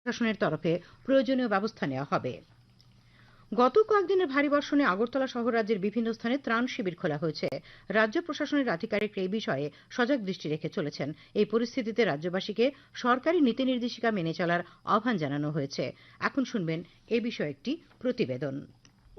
প্রশাসনের তরফে প্রয়োজনীয় ব্যবস্থা নেওয়া হবে। গত কয়েকদিনের ভারী বর্ষণে আগরতলা সহ রাজ্যের বিভিন্ন স্থানে ত্রাণ শিবির খোলা হয়েছে। রাজ্য প্রশাসনের আধিকারিকরা এই বিষয়ে সজাগ দৃষ্টি রেখে চলেছেন। এই পরিস্থিতিতে রাজ্যবাসীকে সরকারি নীতি নির্দেশিকা মেনে চলার আহ্বান জানানো হয়েছে। এখন শুনবেন এ বিষয়ে একটি প্রতিবেদন।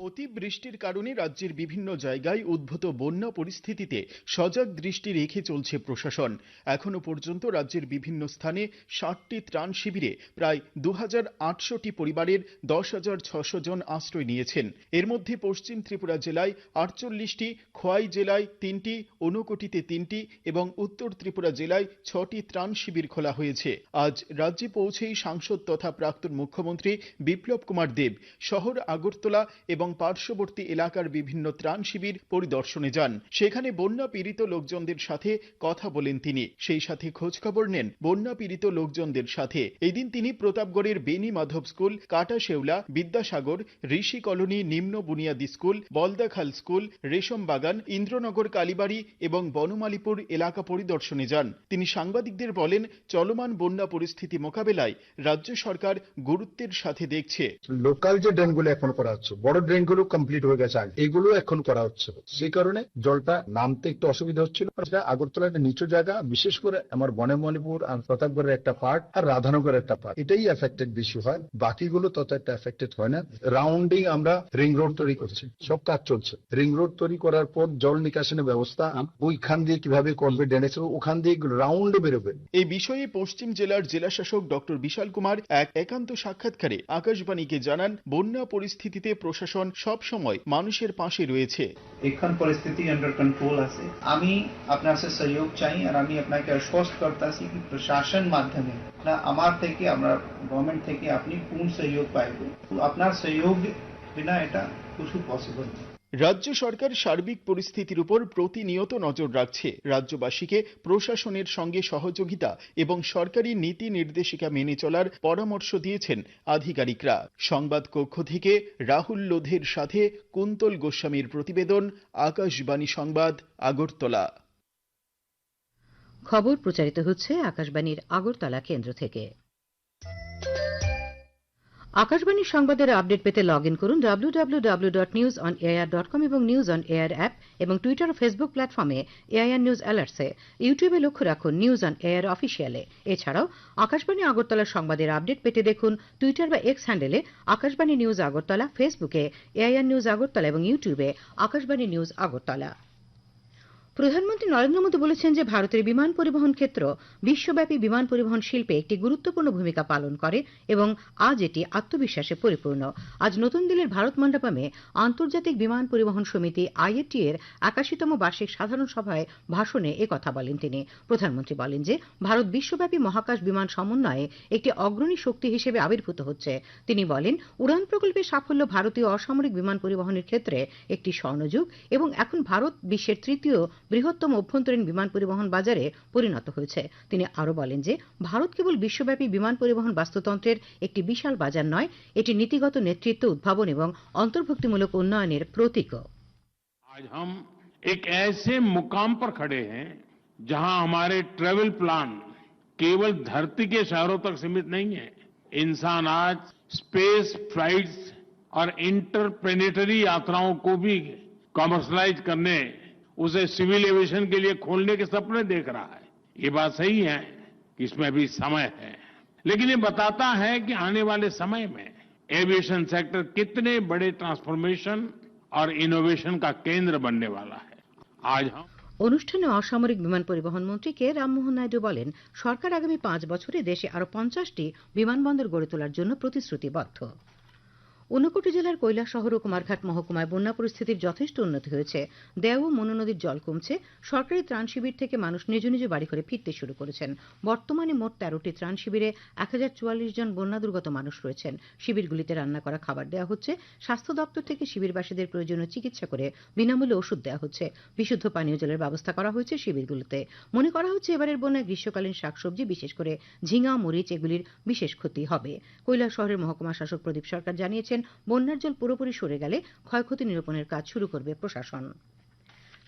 অতিবৃষ্টির কারণে রাজ্যের বিভিন্ন জায়গায় উদ্ভূত বন্যা পরিস্থিতিতে সজাগ দৃষ্টি রেখে চলছে প্রশাসন। এখনো পর্যন্ত রাজ্যের বিভিন্ন স্থানে ৬০টি ত্রাণ শিবিরে প্রায় ২,৮০০টি পরিবারের ১০,৬০০ জন আশ্রয় নিয়েছেন। এর মধ্যে পশ্চিম ত্রিপুরা জেলায় ৪৮টি, খোয়াই জেলায় ৩টি, ঊনকোটিতে ৩টি এবং উত্তর ত্রিপুরা জেলায় ৬টি ত্রাণ শিবির খোলা হয়েছে। আজ রাজ্যে পৌঁছেই সাংসদ তথা প্রাক্তন মুখ্যমন্ত্রী বিপ্লব কুমার দেব শহর আগরতলা এবং পার্শ্ববর্তী এলাকার বিভিন্ন ত্রাণ শিবির পরিদর্শনে যান। সেখানে বন্যা পীড়িত লোকজনদের সাথে কথা বলেন তিনি। সেই সাথে খোঁজখবর নেন বন্যা পীড়িত লোকজনদের সাথে। এদিন তিনি প্রতাপগড়ের বেনি মাধব স্কুল, কাটাশেওলা, বিদ্যাসাগর, ঋষি কলোনি নিম্ন বুনিয়াদী স্কুল, বলদাখাল স্কুল, রেশম বাগান, ইন্দ্রনগর কালীবাড়ি এবং বনমালীপুর এলাকা পরিদর্শনে যান। তিনি সাংবাদিকদের বলেন, চলমান বন্যা পরিস্থিতি মোকাবেলায় রাজ্য সরকার গুরুত্বের সাথে দেখছে। লোকাল যে ড্রেনগুলো এখন করা হচ্ছে, বড় ড্রেনগুলো কমপ্লিট হয়ে গেছে, এগুলো এখন করা হচ্ছে। সেই কারণে জলটা নামতে একটু অসুবিধা হচ্ছিল। আগরতলা একটা নিচু জায়গা, বিশেষ করে আমার বনমালীপুর আর প্রতাপগড়ের একটা পার্ট আর রাধানগরের একটা পার্ট, এটাই এফেক্টেড বেশি হয়। বাকিগুলো তত একটা এফেক্টেড হয় না। রাউন্ডিং আমরা রিং রোড তৈরি করছি, সব কাজ চলছে। রিং রোড তৈরি করার পর জল নিকাশনের ব্যবস্থা ওইখান দিয়ে কিভাবে করবে, ড্রেনেজ ওখান দিয়ে রাউন্ডে বেরোবে। এই বিষয়ে পশ্চিম জেলার জেলাশাসক ডক্টর বিশাল কুমার এক একান্ত সাক্ষাৎকারে আকাশবাণীকে জানান, বন্যা পরিস্থিতিতে প্রশাসন সব সময় মানুষের পাশে রয়েছে। এখন পরিস্থিতি আন্ডার কন্ট্রোল আছে। আমি আপনার কাছে সহযোগ চাই আর আমি আপনাকে আশ্বস্ত করতেছি কি প্রশাসন মাধ্যমে আমার থেকে, আমরা গভর্নমেন্ট থেকে আপনি পূর্ণ সহযোগ পাইবেন। আপনার সহযোগ বিনা এটা কিছু পসিবল না। রাজ্য সরকার সার্বিক পরিস্থিতির উপর প্রতিনিয়ত নজর রাখছে। রাজ্যবাসীকে প্রশাসনের সঙ্গে সহযোগিতা এবং সরকারি নীতি নির্দেশিকা মেনে চলার পরামর্শ দিয়েছেন আধিকারিকরা। সংবাদ কক্ষ থেকে রাহুল লোধের সাথে কুন্তল গোস্বামীর প্রতিবেদন, আকাশবাণী সংবাদ, আগরতলা। খবর প্রচারিত হচ্ছে আকাশবাণীর আগরতলা কেন্দ্র থেকে। আকাশবাণীর সংবাদের আপডেট পেতে লগ ইন করুন www.newsonair.com এবং নিউজ অন এয়ার অ্যাপ এবং টুইটার ও ফেসবুক প্ল্যাটফর্মে এআইআর নিউজ অ্যালার্টসে। ইউটিউবে লক্ষ্য রাখুন নিউজ অন এয়ার অফিসিয়ালে। এছাড়াও আকাশবাণী আগরতলার সংবাদের আপডেট পেতে দেখুন টুইটার বা এক্স হ্যান্ডেলে আকাশবাণী নিউজ আগরতলা, ফেসবুকে এআইআর নিউজ আগরতলা এবং ইউটিউবে আকাশবাণী নিউজ আগরতলা। প্রধানমন্ত্রী নরেন্দ্র মোদী বলেছেন যে ভারতের বিমান পরিবহন ক্ষেত্র বিশ্বব্যাপী বিমান পরিবহন শিল্পে একটি গুরুত্বপূর্ণ ভূমিকা পালন করে এবং আজ এটি আত্মবিশ্বাসে পরিপূর্ণ। আজ নতুন দিল্লির ভারত মণ্ডপমে আন্তর্জাতিক বিমান পরিবহন সমিতি আইএটি এর ৮১তম বার্ষিক সাধারণ সভায় ভাষণে একথা বলেন তিনি। প্রধানমন্ত্রী বলেন যে ভারত বিশ্বব্যাপী মহাকাশ বিমান সমন্বয়ে একটি অগ্রণী শক্তি হিসেবে আবির্ভূত হচ্ছে। তিনি বলেন, উড়ান প্রকল্পের সাফল্য ভারতীয় অসামরিক বিমান পরিবহনের ক্ষেত্রে একটি স্বর্ণযুগ এবং এখন ভারত বিশ্বের তৃতীয় বৃহত্তম অভ্যন্তরীণ বিমান পরিবহন বাজারে পরিণত হয়েছে। তিনি আরো বলেন যে ভারত কেবল বিশ্বব্যাপী বিমান পরিবহন বাস্তুতন্ত্রের একটি বিশাল বাজার নয়, এটি নীতিগত নেতৃত্ব, উদ্ভাবন এবং অন্তর্ভুক্তিমূলক উন্নয়নের প্রতীকও। आज हम एक ऐसे मुकाम पर खड़े हैं जहां हमारे ट्रैवल प्लान केवल धरती के शहरों तक सीमित नहीं है। इंसान आज स्पेस फ्लाइट्स और इंटरप्लेनेटरी यात्राओं को भी कमर्शलाइज करने, उसे सिविल एविएशन के लिए खोलने के सपने देख रहा है। ये बात सही है कि इसमें अभी समय है, लेकिन ये बताता है कि आने वाले समय में एविएशन सेक्टर कितने बड़े ट्रांसफॉर्मेशन और इनोवेशन का केंद्र बनने वाला है। आज हम অনুষ্ঠানে অসামরিক বিমান পরিবহন মন্ত্রী কে রামমোহন নাইডু বলেন, সরকার আগামী 5 বছরে দেশে আরো 50টি বিমানবন্দর গড়ে তোলার জন্য প্রতিশ্রুতিবদ্ধ। ঊনকোটি জেলার কৈলাসহর ও কুমারঘাট মহকুমায় বন্যা পরিস্থিতির যথেষ্ট উন্নতি হয়েছে। দেও ও মনু নদীর জল কমছে। সরকারি ত্রাণ শিবির থেকে মানুষ নিজ নিজ বাড়ি করে ফিরতে শুরু করেছেন। বর্তমানে মোট 13টি ত্রাণ শিবিরে 1044 জন বন্যা দুর্গত মানুষ রয়েছেন। শিবিরগুলিতে রান্না করা খাবার দেওয়া হচ্ছে। স্বাস্থ্য দপ্তর থেকে শিবিরবাসীদের প্রয়োজনীয় চিকিৎসা করে বিনামূল্যে ওষুধ দেওয়া হচ্ছে। বিশুদ্ধ পানীয় জলের ব্যবস্থা করা হয়েছে শিবিরগুলিতে। মনে করা হচ্ছে এবারের বন্যায় গ্রীষ্মকালীন শাকসবজি, বিশেষ করে ঝিঙা, মরিচ এগুলির বিশেষ ক্ষতি হবে। কৈলাসহরের মহকুমা শাসক প্রদীপ সরকার জানিয়েছেন, বন্যার জল পুরোপুরি সরে গেলে ক্ষয়ক্ষতি নিরূপণের কাজ শুরু করবে প্রশাসন।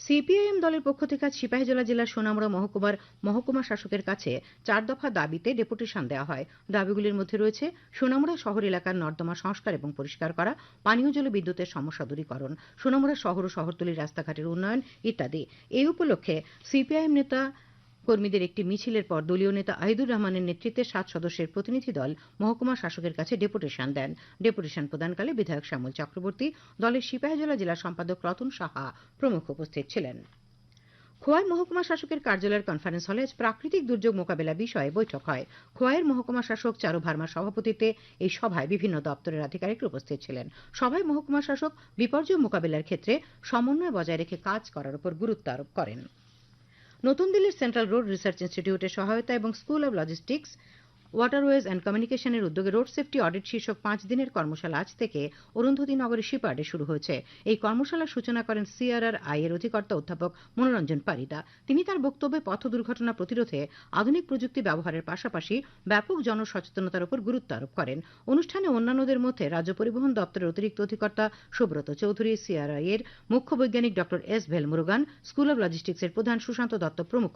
সিপিআইএম দলের পক্ষ থেকে আজ সিপাহীজলা জেলার সোনামুড়া মহকুমার মহকুমা শাসকের কাছে 4 দফা দাবিতে ডেপুটেশন দেওয়া হয়। দাবিগুলির মধ্যে রয়েছে সোনামুড়া শহর এলাকার নর্দমা সংস্কার এবং পরিষ্কার করা, পানীয় জল ও বিদ্যুতের সমস্যা দূরীকরণ, সোনামুড়া শহর ও শহরতলির রাস্তাঘাটের উন্নয়ন ইত্যাদি। এই উপলক্ষে সিপিআইএম নেতা কর্মীদের একটি মিছিলের পর দলীয় নেতা আহিদুর রহমানের নেতৃত্বে 7 সদস্যের প্রতিনিধি দল মহকুমা শাসকের কাছে ডেপুটেশন দেন। ডেপুটেশন প্রদানকালে বিধায়ক শ্যামল চক্রবর্তী, দলের সিপাহীজলা জেলা সম্পাদক রতন সাহা প্রমুখ উপস্থিত ছিলেন। খোয়াই মহকুমা শাসকের কার্যালয়ের কনফারেন্স হলে আজ প্রাকৃতিক দুর্যোগ মোকাবিলা বিষয়ে বৈঠক হয়। খোয়াইয়ের মহকুমা শাসক চারু ভার্মার সভাপতিত্বে এই সভায় বিভিন্ন দপ্তরের আধিকারিকরা উপস্থিত ছিলেন। সভায় মহকুমা শাসক বিপর্যয় মোকাবিলার ক্ষেত্রে সমন্বয় বজায় রেখে কাজ করার উপর গুরুত্ব আরোপ করেন। নতুন দিল্লির সেন্ট্রাল রোড রিসার্চ ইনস্টিটিউটের সহায়তা এবং school of logistics, waterways and কমিউনিকেশনের উদ্যোগে রোড সেফটি অডিট শীর্ষক 5 দিনের কর্মশালা আজ থেকে অরুন্ধতী নগরের শিপার্ডে শুরু হয়েছে। এই কর্মশালার সূচনা করেন সিআরআরআই এর অধিকর্তা অধ্যাপক মনোরঞ্জন পারিদা। তিনি তার বক্তব্যে পথ দুর্ঘটনা প্রতিরোধে আধুনিক প্রযুক্তি ব্যবহারের পাশাপাশি ব্যাপক জনসচেতনতার উপর গুরুত্ব আরোপ করেন। অনুষ্ঠানে অন্যান্যদের মধ্যে রাজ্য পরিবহন দপ্তরের অতিরিক্ত অধিকর্তা সুব্রত চৌধুরী, সিআরআই এর মুখ্য বৈজ্ঞানিক doctor S Velmurugan, school of লজিস্টিক্সের প্রধান সুশান্ত দত্ত প্রমুখ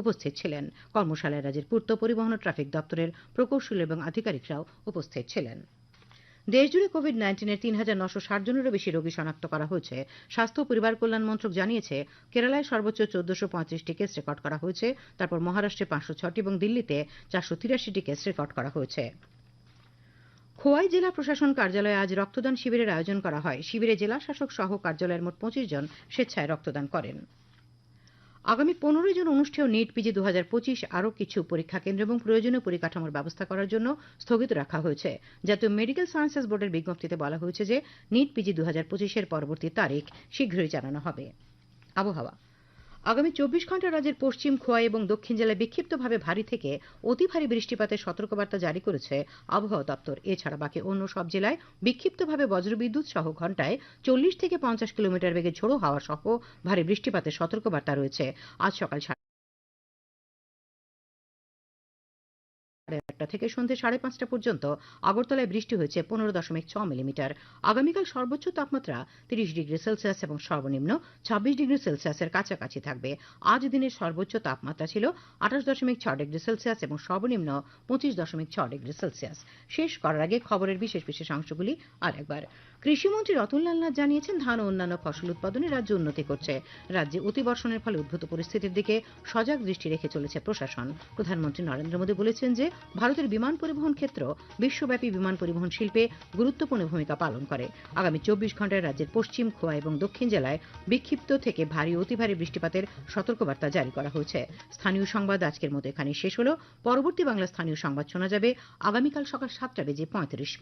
উপস্থিত ছিলেন। কর্মশালায় রাজ্যের পূর্ত, পরিবহন ও ট্রাফিক দপ্তরের প্রকৌশলী এবং আধিকারিকরাও উপস্থিত ছিলেন। দেশজুড়ে কোভিড-19 এর ৩,৯৬০ জনেরও বেশি রোগী শনাক্ত করা হয়েছে। স্বাস্থ্য ও পরিবার কল্যাণ মন্ত্রক জানিয়েছে, কেরালায় সর্বোচ্চ ১৪৩৫টি কেস রেকর্ড করা হয়েছে। তারপর মহারাষ্ট্রে ৫০৬টি এবং দিল্লিতে ৪৮৩টি কেস রেকর্ড করা হয়েছে। খোয়াই জেলা প্রশাসন কার্যালয়ে আজ রক্তদান শিবিরের আয়োজন করা হয়। শিবিরে জেলা শাসক সহ কার্যালয়ের মোট 25 জন স্বেচ্ছায় রক্তদান করেন। আগামী 15 জুন অনুষ্ঠেয় নিট পিজি 2025 আরও কিছু পরীক্ষা কেন্দ্র এবং প্রয়োজনীয় পরিকাঠামোর ব্যবস্থা করার জন্য স্থগিত রাখা হয়েছে। জাতীয় মেডিকেল সায়েন্সেস বোর্ডের বিজ্ঞপ্তিতে বলা হয়েছে যে নিট পিজি 2025 এর পরবর্তী তারিখ শীঘ্রই জানানো হবে। আবহাওয়া। আগামী 24 ঘন্টা রাজ্যের পশ্চিম, খোয়াই এবং দক্ষিণ জেলায় বিক্ষিপ্তভাবে ভারী থেকে অতি ভারী বৃষ্টিপাতের সতর্কবার্তা জারি করেছে আবহাওয়া দপ্তর। এছাড়া বাকি অন্য সব জেলায় বিক্ষিপ্তভাবে বজ্রবিদ্যুৎ সহ ঘন্টায় 40 থেকে 50 কিলোমিটার বেগে ঝোড়ো হাওয়া সহ ভারী বৃষ্টিপাতের সতর্কবার্তা রয়েছে। আজ সকাল 1:30 থেকে সন্ধ্যে 5:30 পর্যন্ত আগরতলায় বৃষ্টি হয়েছে 15.6 মিলিমিটার। আগামীকাল সর্বোচ্চ তাপমাত্রা 30 ডিগ্রি সেলসিয়াস এবং সর্বনিম্ন 26 ডিগ্রি সেলসিয়াসের কাছাকাছি থাকবে। আজ দিনের সর্বোচ্চ তাপমাত্রা ছিল 28.6 ডিগ্রি সেলসিয়াস এবং সর্বনিম্ন 25.6 ডিগ্রি সেলসিয়াস। শেষ করার আগে খবরের বিশেষ বিশেষ অংশগুলি আরেকবার। কৃষিমন্ত্রী রতনলাল নাথ জানিয়েছেন, ধান ও অন্যান্য ফসল উৎপাদনে রাজ্য উন্নতি করছে। রাজ্যে অতিবর্ষণের ফলে উদ্ভূত পরিস্থিতির দিকে সজাগ দৃষ্টি রেখে চলেছে প্রশাসন। প্রধানমন্ত্রী নরেন্দ্র মোদী বলেছেন যে ভারতের বিমান পরিবহন ক্ষেত্র বিশ্বব্যাপী বিমান পরিবহন শিল্পে গুরুত্বপূর্ণ ভূমিকা পালন করে। আগামী 24 ঘন্টায় রাজ্যের পশ্চিম, খোয়া এবং দক্ষিণ জেলায় বিক্ষিপ্ত থেকে ভারী অতি ভারী বৃষ্টিপাতের সতর্কবার্তা জারি করা হয়েছে। স্থানীয় সংবাদ আজকের মতো এখানেই শেষ হলো। পরবর্তী বাংলা স্থানীয় সংবাদ শোনা যাবে আগামীকাল সকাল 7:35